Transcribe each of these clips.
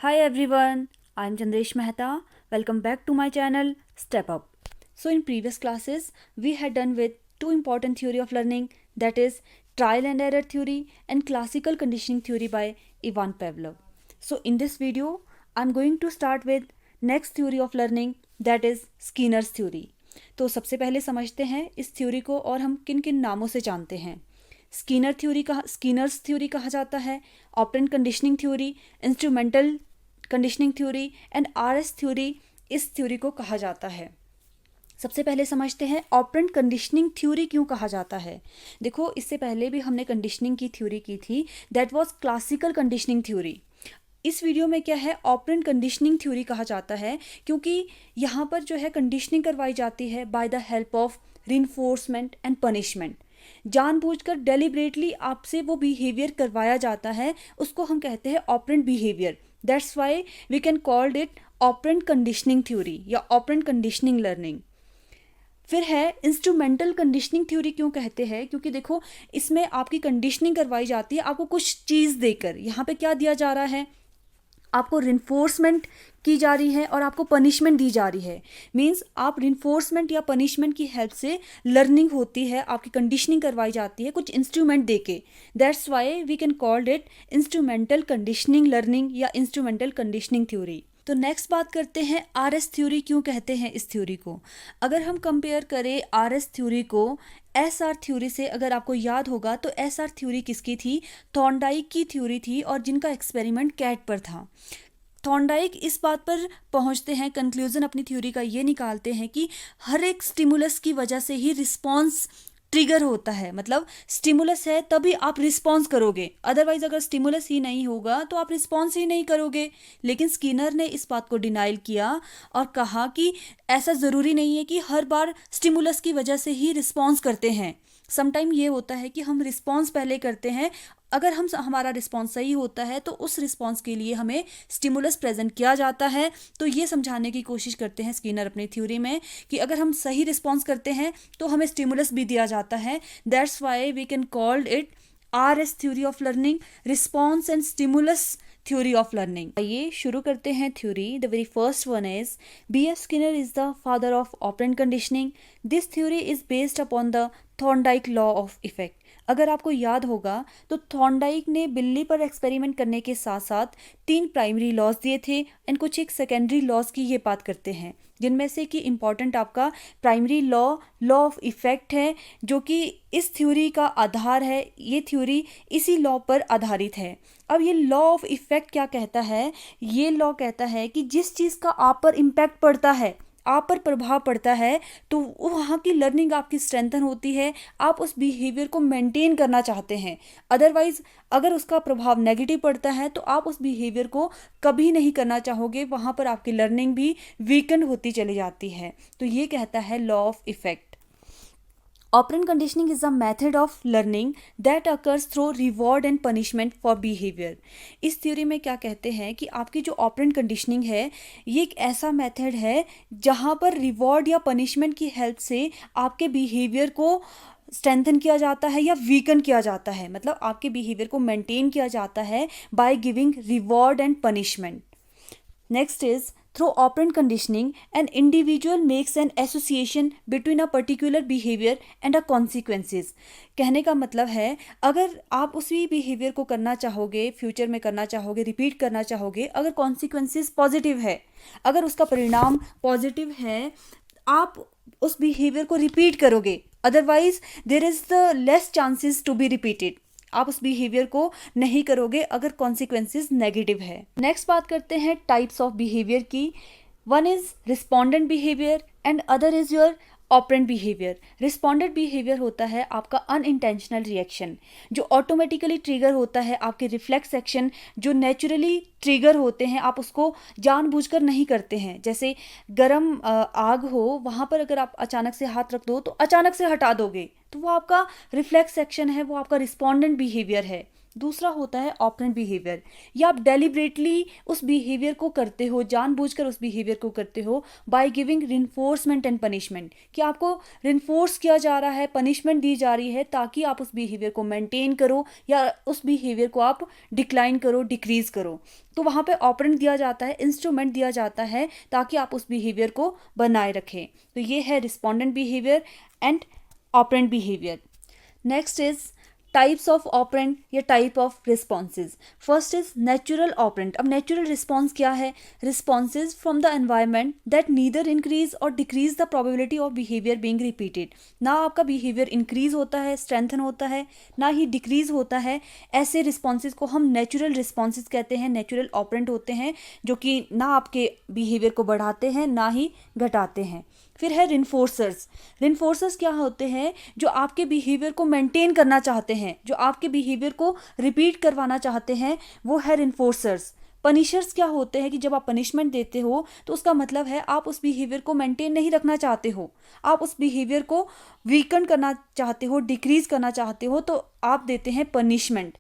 Hi everyone, I am Chandresh Mehta. Welcome back to my channel Step Up. So in previous classes, we had done with two important theory of learning, that is trial and error theory and classical conditioning theory by Ivan Pavlov. So in this video, I am going to start with next theory of learning, that is Skinner's theory. तो सबसे पहले समझते हैं इस theory को और हम किन किन नामों से जानते हैं। स्कीनर्स थ्योरी कहा जाता है, operand conditioning theory, instrumental conditioning theory and RS theory इस थ्योरी को कहा जाता है। सबसे पहले समझते हैं ऑपरेंट कंडीशनिंग थ्योरी क्यों कहा जाता है। देखो, इससे पहले भी हमने कंडीशनिंग की थ्योरी की थी, that was classical conditioning theory. इस वीडियो में क्या है, ऑपरेंट कंडीशनिंग थ्योरी कहा जाता है क्योंकि यहाँ पर जो है कंडीशनिंग करवाई जाती है by the help of reinforcement and punishment. जानबूझकर डेलिबरेटली आपसे वो बिहेवियर करवाया जाता है, उसको हम कहते हैं operant behaviour. That's why we can called it operant conditioning theory या ऑपरेंट कंडीशनिंग लर्निंग। फिर है इंस्ट्रूमेंटल कंडीशनिंग थ्योरी क्यों कहते हैं, क्योंकि देखो इसमें आपकी कंडीशनिंग करवाई जाती है आपको कुछ चीज़ देकर। यहाँ पे क्या दिया जा रहा है, आपको रिइंफोर्समेंट की जा रही है और आपको पनिशमेंट दी जा रही है। मींस आप रिइंफोर्समेंट या पनिशमेंट की हेल्प से लर्निंग होती है, आपकी कंडीशनिंग करवाई जाती है कुछ इंस्ट्रूमेंट देके। That's why we can called it instrumental conditioning learning या इंस्ट्रूमेंटल कंडीशनिंग थ्योरी। तो नेक्स्ट बात करते हैं आरएस थ्योरी क्यों कहते हैं इस थ्योरी को। अगर हम कंपेयर करें आरएस थ्योरी को एसआर थ्योरी से, अगर आपको याद होगा तो एसआर थ्योरी किसकी थी, थॉर्नडाइक की थ्योरी थी और जिनका एक्सपेरिमेंट कैट पर था। थॉर्नडाइक इस बात पर पहुंचते हैं, कंक्लूजन अपनी थ्योरी का ये निकालते हैं कि हर एक स्टिमुलस की वजह से ही रिस्पॉन्स ट्रिगर होता है। मतलब स्टिमुलस है तभी आप रिस्पॉन्स करोगे, अदरवाइज अगर स्टिमुलस ही नहीं होगा तो आप रिस्पॉन्स ही नहीं करोगे। लेकिन स्किनर ने इस बात को डिनाइल किया और कहा कि ऐसा ज़रूरी नहीं है कि हर बार स्टिमुलस की वजह से ही रिस्पॉन्स करते हैं। समटाइम ये होता है कि हम रिस्पॉन्स पहले करते हैं, अगर हमारा रिस्पॉन्स सही होता है तो उस रिस्पॉन्स के लिए हमें स्टिमुलस प्रेजेंट किया जाता है। तो ये समझाने की कोशिश करते हैं स्किनर अपनी थ्योरी में कि अगर हम सही रिस्पॉन्स करते हैं तो हमें स्टिमुलस भी दिया जाता है। That's why we can called it RS theory of learning, response and stimulus theory of learning. आइए शुरू करते हैं theory. The very first one is B.F. Skinner is the father of operant conditioning. This theory is based upon the Thorndike law of effect. अगर आपको याद होगा तो Thorndike ने बिल्ली पर एक्सपेरिमेंट करने के साथ साथ 3 प्राइमरी लॉज दिए थे एंड कुछ एक सेकेंडरी लॉज की ये बात करते हैं, जिनमें से कि इम्पॉर्टेंट आपका प्राइमरी लॉ ऑफ इफेक्ट है, जो कि इस थ्योरी का आधार है। ये थ्योरी इसी लॉ पर आधारित है। अब ये लॉ ऑफ इफेक्ट क्या कहता है, ये लॉ कहता है कि जिस चीज़ का आप पर इम्पैक्ट पड़ता है, आप पर प्रभाव पड़ता है, तो वहाँ की लर्निंग आपकी स्ट्रेंथन होती है, आप उस बिहेवियर को मेंटेन करना चाहते हैं। अदरवाइज अगर उसका प्रभाव नेगेटिव पड़ता है तो आप उस बिहेवियर को कभी नहीं करना चाहोगे, वहाँ पर आपकी लर्निंग भी वीकेंड होती चली जाती है। तो ये कहता है law of effect. Operant conditioning is a method of learning that occurs through reward and punishment for behavior. इस थ्योरी में क्या कहते हैं कि आपकी जो ऑपरेंट कंडीशनिंग है ये एक ऐसा मेथड है जहाँ पर रिवॉर्ड या पनिशमेंट की हेल्प से आपके बिहेवियर को स्ट्रेंथन किया जाता है या वीकन किया जाता है। मतलब आपके बिहेवियर को मेंटेन किया जाता है by giving reward and punishment. Next is through operant conditioning, an individual makes an association between a particular behavior and a consequences. कहने का मतलब है, अगर आप उसी बिहेवियर को करना चाहोगे, फ्यूचर में करना चाहोगे, रिपीट करना चाहोगे, अगर कॉन्सिक्वेंसेस पॉजिटिव है, अगर उसका परिणाम पॉजिटिव है, आप उस बिहेवियर को रिपीट करोगे। Otherwise there is the less chances to be repeated. आप उस बिहेवियर को नहीं करोगे अगर कॉन्सिक्वेंसेस नेगेटिव है। नेक्स्ट बात करते हैं टाइप्स ऑफ बिहेवियर की। One is respondent behaviour and other is your operant behaviour. Respondent behaviour होता है आपका अनइंटेंशनल रिएक्शन, जो ऑटोमेटिकली ट्रिगर होता है, आपके रिफ्लेक्स एक्शन जो नेचुरली ट्रिगर होते हैं, आप उसको जानबूझकर नहीं करते हैं। जैसे गरम आग हो, वहाँ पर अगर आप अचानक से हाथ रख दो तो अचानक से हटा दोगे, तो वो आपका रिफ्लेक्स एक्शन है, वो आपका रिस्पॉन्डेंट बिहेवियर है। दूसरा होता है ऑपरेंट बिहेवियर। या आप डेलिबरेटली उस बिहेवियर को करते हो, जानबूझकर उस बिहेवियर को करते हो by giving reinforcement and punishment, कि आपको रिन्फोर्स किया जा रहा है, पनिशमेंट दी जा रही है ताकि आप उस बिहेवियर को मेंटेन करो या उस बिहेवियर को आप डिक्लाइन करो, डिक्रीज करो। तो वहाँ पे ऑपरेंट दिया जाता है, इंस्ट्रूमेंट दिया जाता है ताकि आप उस बिहेवियर को बनाए रखें। तो ये है respondent behaviour and operant behaviour. Next is types of operant या type of responses. First is natural operant. अब नेचुरल रिस्पॉन्स क्या है? Responses from the environment that neither increase और decrease the probability of behaviour being repeated. ना आपका behaviour increase होता है, strengthen होता है, ना ही डिक्रीज होता है। ऐसे रिस्पॉन्सेज को हम नेचुरल रिस्पॉन्सेज कहते हैं, नेचुरल ऑपरेंट होते हैं जो कि ना आपके बिहेवियर को बढ़ाते हैं ना ही घटाते हैं। फिर है रिन्फोर्सर्स। रिन्फोर्सर्स क्या होते हैं? जो आपके बिहेवियर को मेंटेन करना चाहते हैं, जो आपके बिहेवियर को रिपीट करवाना चाहते हैं, वो है रिन्फोर्सर्स। पनिशर्स क्या होते हैं? कि जब आप पनिशमेंट देते हो तो उसका मतलब है आप उस बिहेवियर को मेंटेन नहीं रखना चाहते हो, आप उस बिहेवियर को वीकन करना चाहते हो, डिक्रीज करना चाहते हो, तो आप देते हैं punishment.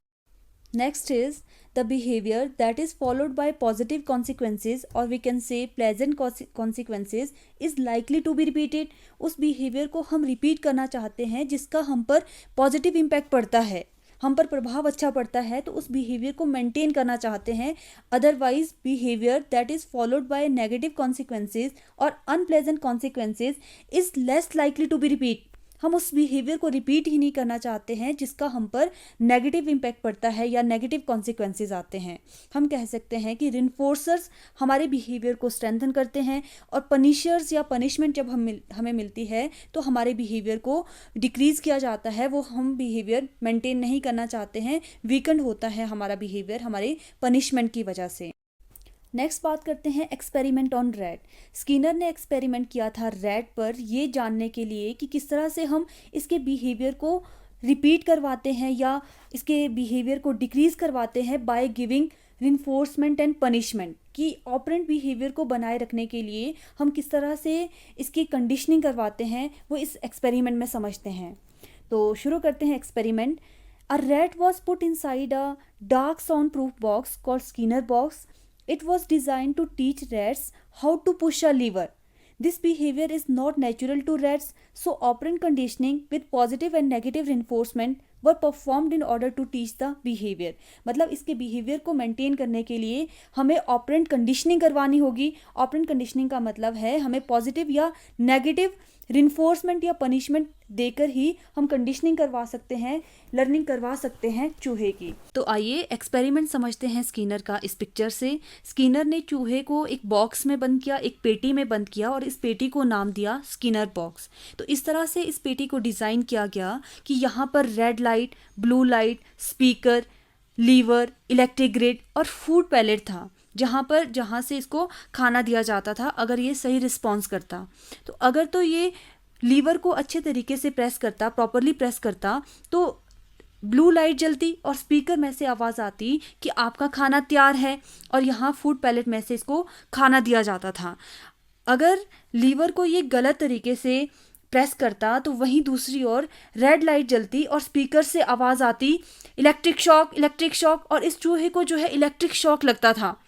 Next is the behavior that is followed by positive consequences or we can say pleasant consequences is likely to be repeated। उस behavior को हम repeat करना चाहते हैं जिसका हम पर positive impact पड़ता है, हम पर प्रभाव अच्छा पड़ता है, तो उस बिहेवियर को मेंटेन करना चाहते हैं। Otherwise behaviour that is followed by negative consequences और unpleasant consequences is less likely to be repeat. हम उस बिहेवियर को रिपीट ही नहीं करना चाहते हैं जिसका हम पर नेगेटिव इम्पैक्ट पड़ता है या नेगेटिव कॉन्सिक्वेंसेज आते हैं। हम कह सकते हैं कि रिन्फोर्सर्स हमारे बिहेवियर को स्ट्रेंथन करते हैं और पनिशर्स या पनिशमेंट जब हमें मिलती है तो हमारे बिहेवियर को डिक्रीज किया जाता है, वो हम बिहेवियर मेंटेन नहीं करना चाहते हैं, वीकेंड होता है हमारा बिहेवियर हमारे पनिशमेंट की वजह से। नेक्स्ट बात करते हैं एक्सपेरिमेंट ऑन रैट। स्किनर ने एक्सपेरिमेंट किया था रैट पर ये जानने के लिए कि किस तरह से हम इसके बिहेवियर को रिपीट करवाते हैं या इसके बिहेवियर को डिक्रीज करवाते हैं by giving reinforcement and punishment. कि ऑपरेंट बिहेवियर को बनाए रखने के लिए हम किस तरह से इसकी कंडीशनिंग करवाते हैं, वो इस एक्सपेरिमेंट में समझते हैं। तो शुरू करते हैं experiment. A rat was put inside a dark sound proof box called Skinner box. It was designed to teach rats how to push a lever. This behavior is not natural to rats, so operant conditioning with positive and negative reinforcement were performed in order to teach the behavior। मतलब इसके behaviour को maintain करने के लिए हमें operant conditioning करवानी होगी। Operant conditioning का मतलब है हमें पॉजिटिव या नेगेटिव रिन्फोर्समेंट या पनिशमेंट देकर ही हम कंडीशनिंग करवा सकते हैं, लर्निंग करवा सकते हैं चूहे की। तो आइए एक्सपेरिमेंट समझते हैं स्किनर का इस पिक्चर से। स्किनर ने चूहे को एक बॉक्स में बंद किया, एक पेटी में बंद किया और इस पेटी को नाम दिया स्किनर बॉक्स। तो इस तरह से इस पेटी को डिज़ाइन किया गया कि यहाँ पर red light, blue light, speaker, lever, electric grid और फूड पैलेट था, जहाँ से इसको खाना दिया जाता था अगर ये सही रिस्पॉन्स करता। तो अगर तो ये लीवर को अच्छे तरीके से प्रेस करता, प्रॉपरली प्रेस करता, तो ब्लू लाइट जलती और स्पीकर में से आवाज़ आती कि आपका खाना तैयार है और यहाँ फूड पैलेट में से इसको खाना दिया जाता था। अगर लीवर को ये गलत तरीके से प्रेस करता तो वहीं दूसरी ओर रेड लाइट जलती और स्पीकर से आवाज़ आती इलेक्ट्रिक शॉक, इलेक्ट्रिक शॉक, और इस चूहे को जो है इलेक्ट्रिक शॉक लगता था।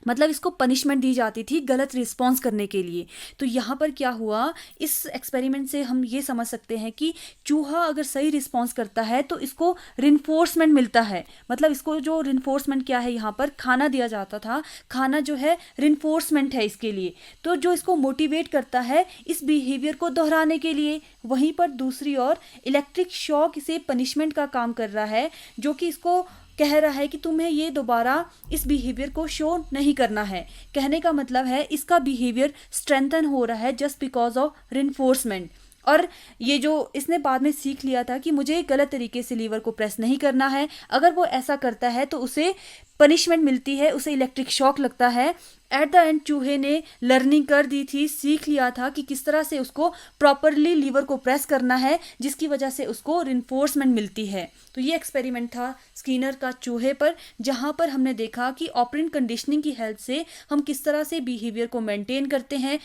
मतलब इसको पनिशमेंट दी जाती थी गलत रिस्पॉन्स करने के लिए। तो यहाँ पर क्या हुआ, इस एक्सपेरिमेंट से हम ये समझ सकते हैं कि चूहा अगर सही रिस्पॉन्स करता है तो इसको रिन्फोर्समेंट मिलता है। मतलब इसको जो रिन्फोर्समेंट क्या है, यहाँ पर खाना दिया जाता था, खाना जो है रिन्फोर्समेंट है इसके लिए, तो जो इसको मोटिवेट करता है इस बिहेवियर को दोहराने के लिए। वहीं पर दूसरी ओर इलेक्ट्रिक शॉक इसे पनिशमेंट का काम कर रहा है, जो कि इसको कह रहा है कि तुम्हें ये दोबारा इस बिहेवियर को शो नहीं करना है। कहने का मतलब है इसका बिहेवियर स्ट्रेंथन हो रहा है जस्ट बिकॉज ऑफ रिन्फोर्समेंट। और ये जो इसने बाद में सीख लिया था कि मुझे गलत तरीके से लीवर को प्रेस नहीं करना है, अगर वो ऐसा करता है तो उसे पनिशमेंट मिलती है, उसे इलेक्ट्रिक शॉक लगता है। एट द एंड चूहे ने लर्निंग कर दी थी, सीख लिया था कि किस तरह से उसको प्रॉपरली लीवर को प्रेस करना है, जिसकी वजह से उसको रिन्फोर्समेंट मिलती है। तो ये एक्सपेरिमेंट था स्किनर का चूहे पर, जहाँ पर हमने देखा कि ऑपरेंट कंडीशनिंग की हेल्प से हम किस तरह से बिहेवियर को मेंटेन करते हैं।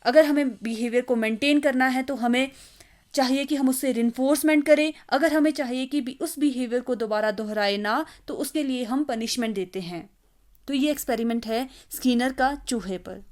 अगर हमें बिहेवियर को मेंटेन करना है तो हमें चाहिए कि हम उससे रिन्फोर्समेंट करें, अगर हमें चाहिए कि उस बिहेवियर को दोबारा दोहराए ना, तो उसके लिए हम पनिशमेंट देते हैं। तो ये एक्सपेरिमेंट है स्किनर का चूहे पर।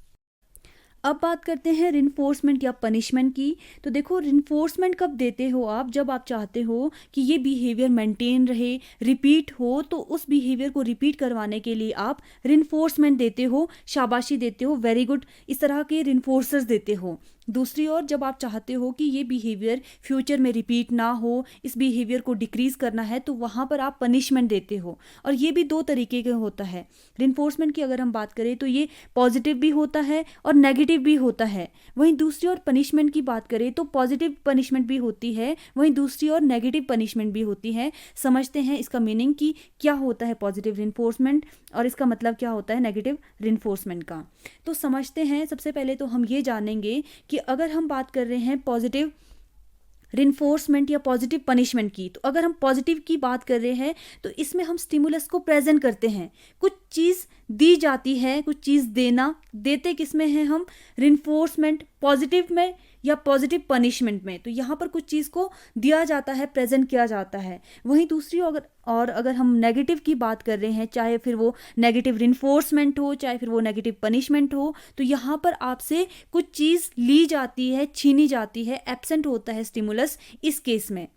अब बात करते हैं रिन्फोर्समेंट या पनिशमेंट की। तो देखो, रिन्फोर्समेंट कब देते हो आप? जब आप चाहते हो कि ये बिहेवियर मेंटेन रहे, रिपीट हो, तो उस बिहेवियर को रिपीट करवाने के लिए आप रिन्फोर्समेंट देते हो, शाबाशी देते हो, वेरी गुड, इस तरह के रिन्फोर्सर्स देते हो। दूसरी ओर जब आप चाहते हो कि ये बिहेवियर फ्यूचर में रिपीट ना हो, इस बिहेवियर को डिक्रीज करना है, तो वहाँ पर आप पनिशमेंट देते हो। और ये भी दो तरीके का होता है। रिन्फोर्समेंट की अगर हम बात करें तो ये पॉजिटिव भी होता है और नेगेटिव भी होता है। वहीं दूसरी ओर पनिशमेंट की बात करें तो पॉजिटिव पनिशमेंट भी होती है, वहीं दूसरी ओर नेगेटिव पनिशमेंट भी होती है। समझते हैं इसका मीनिंग कि क्या होता है पॉजिटिव रिन्फोर्समेंट और इसका मतलब क्या होता है नेगेटिव रिन्फोर्समेंट का। तो समझते हैं। सबसे पहले तो हम ये जानेंगे कि अगर हम बात कर रहे हैं पॉजिटिव रिन्फोर्समेंट या पॉजिटिव पनिशमेंट की, तो अगर हम पॉजिटिव की बात कर रहे हैं तो इसमें हम स्टिमुलस को प्रेजेंट करते हैं, कुछ चीज़ दी जाती है, कुछ चीज़ देते किस में है हम? रिन्फोर्समेंट पॉजिटिव में या पॉजिटिव पनिशमेंट में। तो यहाँ पर कुछ चीज़ को दिया जाता है, प्रेजेंट किया जाता है। वहीं दूसरी अगर हम नेगेटिव की बात कर रहे हैं, चाहे फिर वो नेगेटिव रिन्फोर्समेंट हो, चाहे फिर वो नेगेटिव पनिशमेंट हो, तो यहाँ पर आपसे कुछ चीज़ ली जाती है, छीनी जाती है, एब्सेंट होता है स्टिमुलस इस केस में।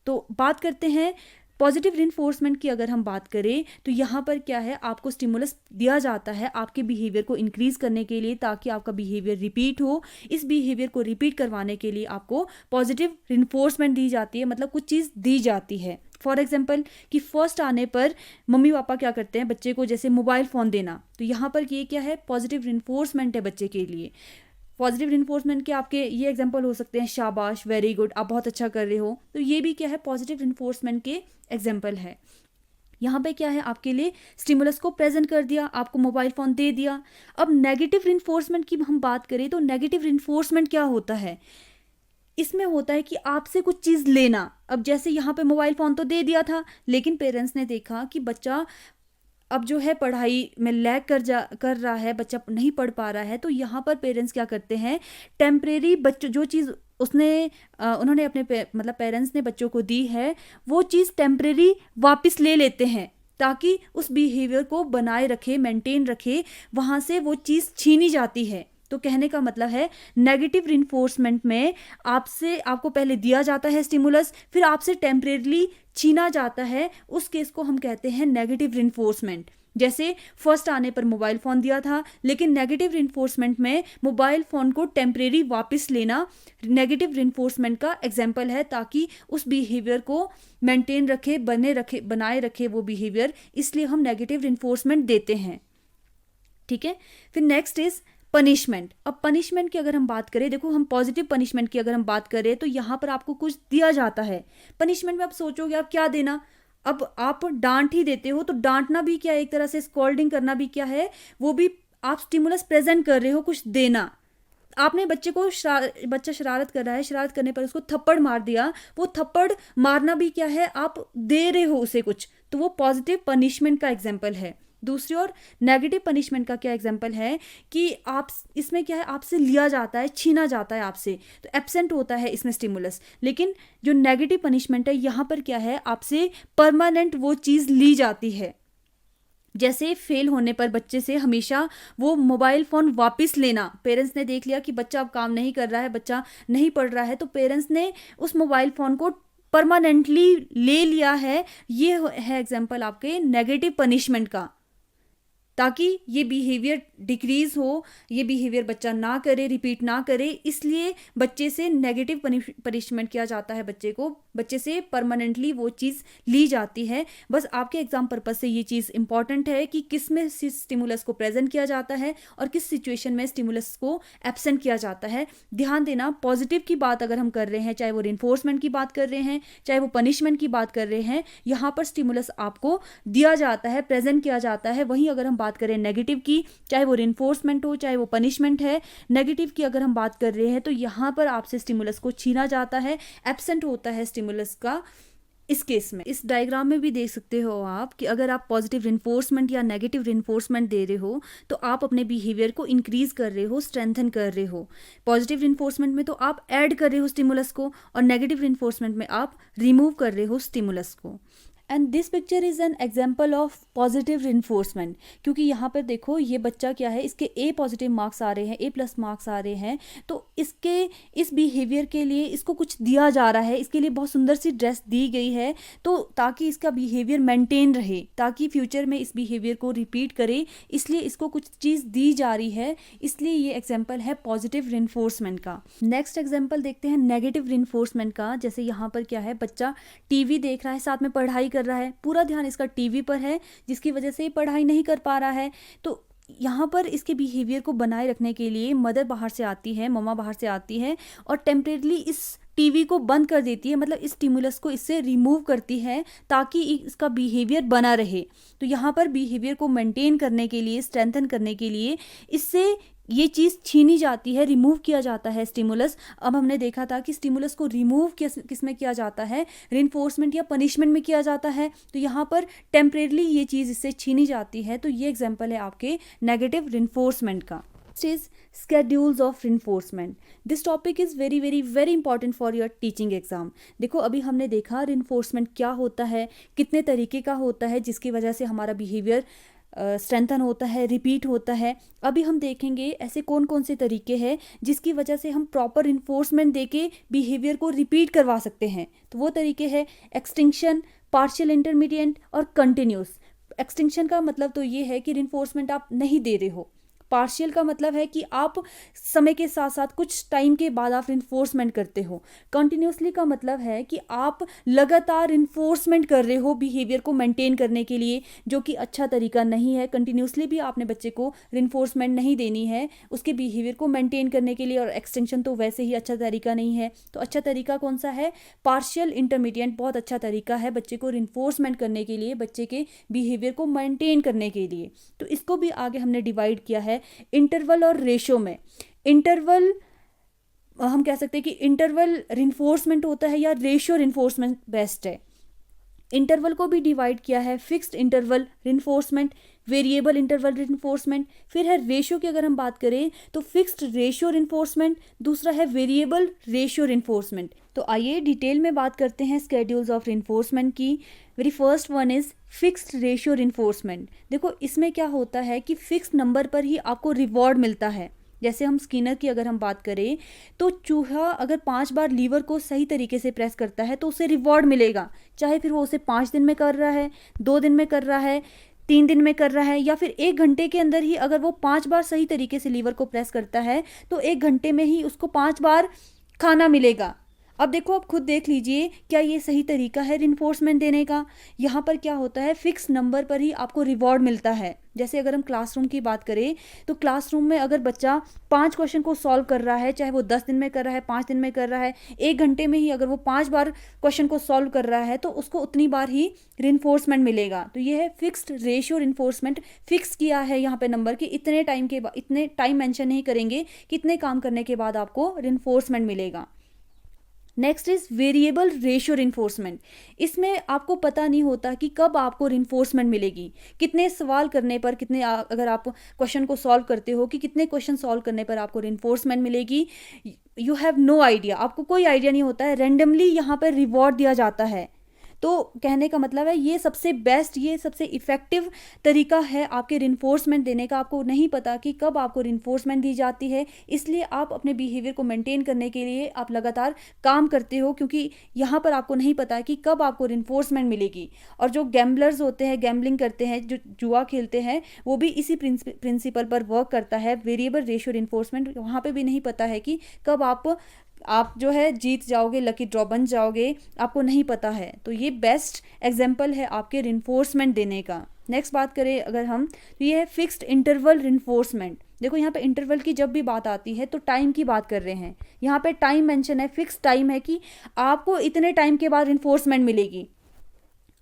तो बात करते हैं पॉजिटिव रिन्फोर्समेंट की। अगर हम बात करें तो यहाँ पर क्या है, आपको स्टिमुलस दिया जाता है आपके बिहेवियर को इंक्रीज करने के लिए, ताकि आपका बिहेवियर रिपीट हो। इस बिहेवियर को रिपीट करवाने के लिए आपको पॉजिटिव रिन्फोर्समेंट दी जाती है, मतलब कुछ चीज़ दी जाती है। फॉर एग्जाम्पल कि फर्स्ट आने पर मम्मी पापा क्या करते हैं, बच्चे को जैसे मोबाइल फ़ोन देना, तो यहाँ पर ये क्या है, पॉजिटिव रिन्फोर्समेंट है बच्चे के लिए। पॉजिटिव रिन्फोर्समेंट के आपके ये एग्जांपल हो सकते हैं, शाबाश, वेरी गुड, आप बहुत अच्छा कर रहे हो। तो ये भी क्या है, पॉजिटिव रिन्फोर्समेंट के एग्जांपल है। यहाँ पे क्या है, आपके लिए स्टिमुलस को प्रेजेंट कर दिया, आपको मोबाइल फ़ोन दे दिया। अब नेगेटिव रिन्फोर्समेंट की हम बात करें तो नेगेटिव रिन्फोर्समेंट क्या होता है? इसमें होता है कि आपसे कुछ चीज़ लेना। अब जैसे यहाँ पे मोबाइल फ़ोन तो दे दिया था, लेकिन पेरेंट्स ने देखा कि बच्चा अब जो है पढ़ाई में लैग कर रहा है, बच्चा नहीं पढ़ पा रहा है, तो यहाँ पर पेरेंट्स क्या करते हैं, टेम्परेरी बच्चों जो चीज़ उन्होंने अपने मतलब पेरेंट्स ने बच्चों को दी है, वो चीज़ टेम्परेरी वापस ले लेते हैं, ताकि उस बिहेवियर को बनाए रखे, मेंटेन रखे, वहाँ से वो चीज़ छीनी जाती है। तो कहने का मतलब है नेगेटिव रिन्फोर्समेंट में आपको पहले दिया जाता है स्टिमुलस, फिर आपसे टेम्परेरीली छीना जाता है, उस केस को हम कहते हैं नेगेटिव रिन्फोर्समेंट। जैसे फर्स्ट आने पर मोबाइल फ़ोन दिया था, लेकिन नेगेटिव रिन्फोर्समेंट में मोबाइल फ़ोन को टेम्परेरी वापस लेना नेगेटिव रिन्फोर्समेंट का एग्जाम्पल है, ताकि उस बिहेवियर को मेंटेन रखे, बनाए रखे वो बिहेवियर, इसलिए हम नेगेटिव रिन्फोर्समेंट देते हैं। ठीक है। फिर नेक्स्ट इज पनिशमेंट। अब पनिशमेंट की अगर हम बात करें, देखो हम पॉजिटिव पनिशमेंट की अगर हम बात करें तो यहाँ पर आपको कुछ दिया जाता है। पनिशमेंट में आप सोचोगे आप क्या देना, अब आप डांट ही देते हो, तो डांटना भी क्या है, एक तरह से स्कॉल्डिंग करना भी क्या है, वो भी आप स्टिमुलस प्रेजेंट कर रहे हो, कुछ देना। आपने बच्चा शरारत कर रहा है, शरारत करने पर उसको थप्पड़ मार दिया, वो थप्पड़ मारना भी क्या है, आप दे रहे हो उसे कुछ, तो वो पॉजिटिव पनिशमेंट का एग्जाम्पल है। दूसरी ओर नेगेटिव पनिशमेंट का क्या एग्जाम्पल है कि आप इसमें क्या है, आपसे लिया जाता है, छीना जाता है आपसे, तो एब्सेंट होता है इसमें स्टिमुलस। लेकिन जो नेगेटिव पनिशमेंट है, यहाँ पर क्या है, आपसे परमानेंट वो चीज़ ली जाती है। जैसे फेल होने पर बच्चे से हमेशा वो मोबाइल फ़ोन वापस लेना, पेरेंट्स ने देख लिया कि बच्चा अब काम नहीं कर रहा है, बच्चा नहीं पढ़ रहा है, तो पेरेंट्स ने उस मोबाइल फ़ोन को परमानेंटली ले लिया है। ये है एग्जाम्पल आपके नेगेटिव पनिशमेंट का, ताकि ये बिहेवियर डिक्रीज हो, ये बिहेवियर बच्चा ना करे, रिपीट ना करे, इसलिए बच्चे से नेगेटिव पनिशमेंट किया जाता है, बच्चे से परमानेंटली वो चीज़ ली जाती है। बस आपके एग्जाम पर्पज से ये चीज़ इंपॉर्टेंट है कि किस में स्टिमुलस को प्रेजेंट किया जाता है और किस सिचुएशन में स्टिमुलस को एब्सेंट किया जाता है। ध्यान देना, पॉजिटिव की बात अगर हम कर रहे हैं, चाहे वो रिन्फोर्समेंट की बात कर रहे हैं, चाहे वो पनिशमेंट की बात कर रहे हैं, यहाँ पर स्टिमुलस आपको दिया जाता है, प्रेजेंट किया जाता है। वहीं अगर हम बात करें नेगेटिव की, चाहे वो रिन्फोर्समेंट हो, चाहे वो पनिशमेंट है, नेगेटिव की अगर हम बात कर रहे हैं तो यहाँ पर आपसे स्टिमुलस को छीना जाता है, एब्सेंट होता है स्टिमुलस का इस केस में इस डायग्राम में भी देख सकते हो आप कि अगर आप पॉजिटिव रिइंफोर्समेंट या नेगेटिव रिइंफोर्समेंट दे रहे हो तो आप अपने बिहेवियर को इंक्रीज कर रहे हो, स्ट्रेंथन कर रहे हो। पॉजिटिव रिइंफोर्समेंट में तो आप ऐड कर रहे हो स्टिमुलस को, और नेगेटिव रिइंफोर्समेंट में आप रिमूव कर रहे हो स्टिमुलस को। And this picture is an example of positive reinforcement, क्योंकि यहाँ पर देखो ये बच्चा क्या है, इसके ए पॉजिटिव मार्क्स आ रहे हैं, ए प्लस मार्क्स आ रहे हैं, तो इसके इस बिहेवियर के लिए इसको कुछ दिया जा रहा है, इसके लिए बहुत सुंदर सी ड्रेस दी गई है, तो ताकि इसका बिहेवियर मेंटेन रहे, ताकि फ्यूचर में इस बिहेवियर को रिपीट करे, इसलिए इसको कुछ चीज़ दी जा रही है, इसलिए ये एग्जाम्पल है पॉजिटिव रिइंफोर्समेंट का। नेक्स्ट एग्जाम्पल देखते हैं नेगेटिव रिइंफोर्समेंट का। जैसे यहाँ पर क्या है, बच्चा टीवी देख रहा है, साथ में पढ़ाई कर रहा है, पूरा ध्यान इसका टीवी पर है, जिसकी वजह से पढ़ाई नहीं कर पा रहा है। तो यहाँ पर इसके बिहेवियर को बनाए रखने के लिए मदर बाहर से आती है, मम्मा बाहर से आती है और टेम्परेरी इस टीवी को बंद कर देती है, मतलब इस स्टिमुलस को इससे रिमूव करती है ताकि इसका बिहेवियर बना रहे। तो यहाँ पर बिहेवियर को मेंटेन करने के लिए, स्ट्रेंथन करने के लिए इससे ये चीज़ छीनी जाती है, रिमूव किया जाता है स्टिमुलस। अब हमने देखा था कि स्टिमुलस को रिमूव किस में किया जाता है, रिइंफोर्समेंट या पनिशमेंट में किया जाता है। तो यहाँ पर टेम्परेरी ये चीज़ इससे छीनी जाती है। तो ये एग्जाम्पल है आपके नेगेटिव रिइंफोर्समेंट का। is schedules of reinforcement. This topic is very very very important for your teaching exam. देखो अभी हमने देखा reinforcement क्या होता है, कितने तरीके का होता है जिसकी वजह से हमारा बिहेवियर स्ट्रेंथन होता है, रिपीट होता है। अभी हम देखेंगे ऐसे कौन कौन से तरीके हैं जिसकी वजह से हम प्रॉपर इन्फोर्समेंट देके बिहेवियर को रिपीट करवा सकते हैं। तो वो तरीके हैं एक्सटिंक्शन, पार्शियल, इंटरमीडिएट और कंटिन्यूस। एक्सटिंक्शन का मतलब तो ये है कि रिइंफोर्समेंट आप नहीं दे रहे हो। पार्शियल का मतलब है कि आप समय के साथ साथ कुछ टाइम के बाद आप रिइंफोर्समेंट करते हो। कंटिन्यूसली का मतलब है कि आप लगातार रिइंफोर्समेंट कर रहे हो बिहेवियर को मेंटेन करने के लिए, जो कि अच्छा तरीका नहीं है। कंटिन्यूसली भी आपने बच्चे को रिइंफोर्समेंट नहीं देनी है उसके बिहेवियर को मेंटेन करने के लिए, और एक्सटेंशन तो वैसे ही अच्छा तरीका नहीं है। तो अच्छा तरीका कौन सा है? पार्शियल, इंटरमीडिएट बहुत अच्छा तरीका है बच्चे को रिइंफोर्समेंट करने के लिए, बच्चे के बिहेवियर को मेंटेन करने के लिए। तो इसको भी आगे हमने डिवाइड किया है इंटरवल और रेशो में। इंटरवल हम कह सकते हैं कि इंटरवल रिइंफोर्समेंट होता है या रेशियो रिइंफोर्समेंट बेस्ट है। इंटरवल को भी डिवाइड किया है fixed interval reinforcement, variable interval reinforcement, फिर है रेशियो की अगर हम बात करें तो फिक्स्ड रेशियो रिइंफोर्समेंट, दूसरा है वेरिएबल रेशियो रिइंफोर्समेंट। तो आइए डिटेल में बात करते हैं स्केड्यूल्स ऑफ रिइंफोर्समेंट की। Very first one is fixed ratio reinforcement. देखो इसमें क्या होता है कि फिक्स्ड नंबर पर ही आपको रिवॉर्ड मिलता है। जैसे हम स्किनर की अगर हम बात करें तो चूहा अगर 5 बार लीवर को सही तरीके से प्रेस करता है तो उसे रिवॉर्ड मिलेगा, चाहे फिर वो उसे 5 दिन में कर रहा है, 2 दिन में कर रहा है, 3 दिन में कर रहा है, या फिर 1 घंटे के अंदर ही अगर वो 5 बार सही तरीके से लीवर को प्रेस करता है तो 1 घंटे में ही उसको 5 बार खाना मिलेगा। अब देखो, आप खुद देख लीजिए क्या ये सही तरीका है रिइंफोर्समेंट देने का। यहाँ पर क्या होता है, फिक्स नंबर पर ही आपको रिवॉर्ड मिलता है। जैसे अगर हम क्लासरूम की बात करें तो क्लासरूम में अगर बच्चा 5 क्वेश्चन को सॉल्व कर रहा है, चाहे वो 10 दिन में कर रहा है, 5 दिन में कर रहा है, 1 घंटे में ही अगर वो 5 बार क्वेश्चन को सॉल्व कर रहा है तो उसको उतनी बार ही रिइंफोर्समेंट मिलेगा। तो ये है फिक्स्ड रेशियो रिइंफोर्समेंट। फिक्स किया है यहाँ पे नंबर कि इतने टाइम के बाद, इतने टाइम मेंशन नहीं करेंगे, कितने काम करने के बाद आपको रिइंफोर्समेंट मिलेगा। Next is variable ratio reinforcement. इसमें आपको पता नहीं होता कि कब आपको रिइंफोर्समेंट मिलेगी, कितने सवाल करने पर, कितने अगर आप क्वेश्चन को सॉल्व करते हो कि कितने क्वेश्चन सॉल्व करने पर आपको रिइंफोर्समेंट मिलेगी। यू हैव नो आइडिया, आपको कोई आइडिया नहीं होता है। रैंडमली यहाँ पर रिवॉर्ड दिया जाता है। तो कहने का मतलब है ये सबसे बेस्ट, ये सबसे इफ़ेक्टिव तरीका है आपके रिइंफोर्समेंट देने का। आपको नहीं पता कि कब आपको रिइंफोर्समेंट दी जाती है, इसलिए आप अपने बिहेवियर को मेंटेन करने के लिए आप लगातार काम करते हो, क्योंकि यहाँ पर आपको नहीं पता कि कब आपको रिइंफोर्समेंट मिलेगी। और जो गैम्बलर्स होते हैं, गैम्बलिंग करते हैं, जो जुआ खेलते हैं, वो भी इसी प्रिंसिपल पर वर्क करता है, वेरिएबल रेशियो रिइंफोर्समेंट। वहाँ पर भी नहीं पता है कि कब आप जो है जीत जाओगे, लकी ड्रॉ बन जाओगे, आपको नहीं पता है। तो ये बेस्ट एग्जाम्पल है आपके रिइंफोर्समेंट देने का। नेक्स्ट बात करें अगर हम, तो ये है फिक्स्ड इंटरवल रिइंफोर्समेंट। देखो यहाँ पे इंटरवल की जब भी बात आती है तो टाइम की बात कर रहे हैं। यहाँ पे टाइम मेंशन है, फिक्स टाइम है कि आपको इतने टाइम के बाद रिइंफोर्समेंट मिलेगी।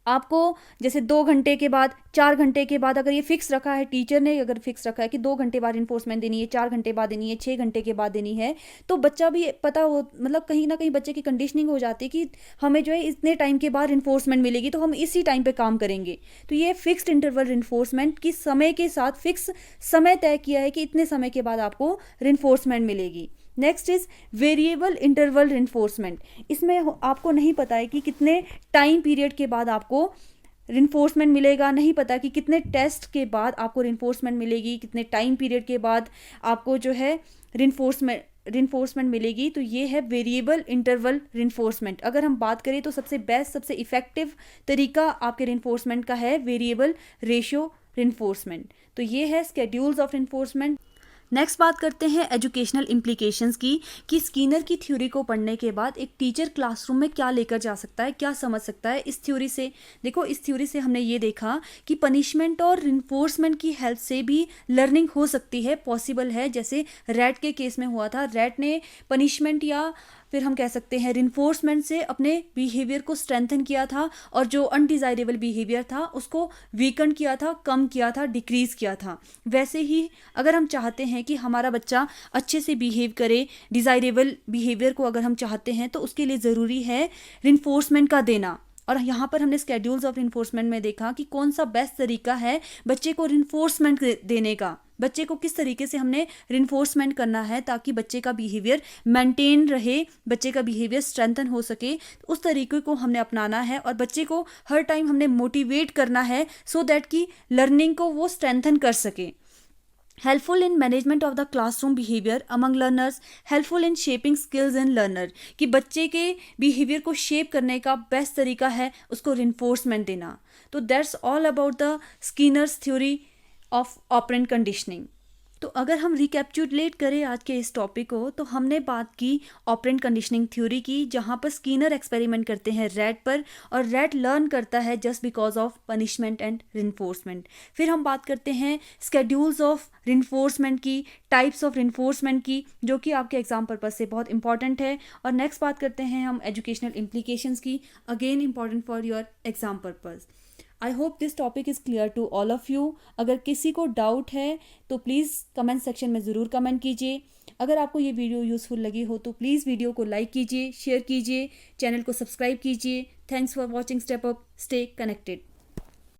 आपको जैसे 2 घंटे के बाद, 4 घंटे के बाद, अगर ये फिक्स रखा है, टीचर ने अगर फिक्स रखा है कि 2 घंटे बाद इन्फोर्समेंट देनी है, 4 घंटे बाद देनी है, 6 घंटे के बाद देनी है, तो बच्चा भी पता हो, मतलब कहीं ना कहीं बच्चे की कंडीशनिंग हो जाती है कि हमें जो है इतने टाइम के बाद इन्फोर्समेंट मिलेगी तो हम इसी टाइम पे काम करेंगे। तो ये फिक्स्ड इंटरवल इन्फोर्समेंट की समय के साथ फिक्स समय तय किया है कि इतने समय के बाद आपको इन्फोर्समेंट मिलेगी। Next is variable interval reinforcement. इसमें आपको नहीं पता है कि कितने टाइम पीरियड के बाद आपको रिन्फोर्समेंट मिलेगा, नहीं पता कि कितने टेस्ट के बाद आपको रिन्फोर्समेंट मिलेगी, कितने टाइम पीरियड के बाद आपको जो है रिन्फोर्समेंट मिलेगी। तो ये है वेरिएबल इंटरवल रिन्फोर्समेंट। अगर हम बात करें तो सबसे बेस्ट, सबसे इफेक्टिव तरीका आपके रिन्फोर्समेंट का है वेरिएबल रेशियो रिन्फोर्समेंट। तो ये है स्केड्यूल्स ऑफ रिन्फोर्समेंट। नेक्स्ट बात करते हैं एजुकेशनल इम्प्लीकेशंस की, कि स्कीनर की थ्योरी को पढ़ने के बाद एक टीचर क्लासरूम में क्या लेकर जा सकता है, क्या समझ सकता है इस थ्योरी से। देखो, इस थ्योरी से हमने ये देखा कि पनिशमेंट और रिन्फोर्समेंट की हेल्प से भी लर्निंग हो सकती है, पॉसिबल है। जैसे रैट के केस में हुआ था, रैट ने पनिशमेंट या फिर हम कह सकते हैं रिन्फोर्समेंट से अपने बिहेवियर को स्ट्रेंथन किया था, और जो अनडिज़ायरेबल बिहेवियर था उसको वीकन किया था, कम किया था, डिक्रीज किया था। वैसे ही अगर हम चाहते हैं कि हमारा बच्चा अच्छे से बिहेव करे, डिज़ायरेबल बिहेवियर को अगर हम चाहते हैं, तो उसके लिए ज़रूरी है रिन्फोर्समेंट का देना। और यहाँ पर हमने स्केड्यूल्स ऑफ रिन्फोर्समेंट में देखा कि कौन सा बेस्ट तरीका है बच्चे को रिन्फोर्समेंट देने का, बच्चे को किस तरीके से हमने रिन्फोर्समेंट करना है ताकि बच्चे का बिहेवियर मेंटेन रहे, बच्चे का बिहेवियर स्ट्रेंथन हो सके। उस तरीके को हमने अपनाना है और बच्चे को हर टाइम हमने मोटिवेट करना है सो दैट कि लर्निंग को वो स्ट्रेंथन कर सके। Helpful in management of the classroom behaviour among learners, helpful in shaping skills in learner, कि बच्चे के बिहेवियर को शेप करने का बेस्ट तरीका है उसको रिन्फोर्समेंट देना। तो that's all about the Skinner's theory of operant conditioning. तो अगर हम रिकैप्चुलेट करें आज के इस टॉपिक को, तो हमने बात की ऑपरेंट कंडीशनिंग थ्योरी की, जहाँ पर स्कीनर एक्सपेरिमेंट करते हैं रैट पर, और रैट लर्न करता है just because of punishment and reinforcement. फिर हम बात करते हैं स्केड्यूल्स ऑफ रिन्फोर्समेंट की, टाइप्स ऑफ रिन्फोर्समेंट की, जो कि आपके एग्जाम पर्पज से बहुत इंपॉर्टेंट है। और नेक्स्ट बात करते हैं हम एजुकेशनल इम्प्लीकेशंस की, again important for your exam purpose. I hope this topic is clear to all of you. अगर किसी को डाउट है तो प्लीज़ कमेंट सेक्शन में ज़रूर कमेंट कीजिए। अगर आपको ये वीडियो यूज़फुल लगी हो तो प्लीज़ वीडियो को लाइक कीजिए, शेयर कीजिए, चैनल को सब्सक्राइब कीजिए। Thanks for watching step up, stay connected.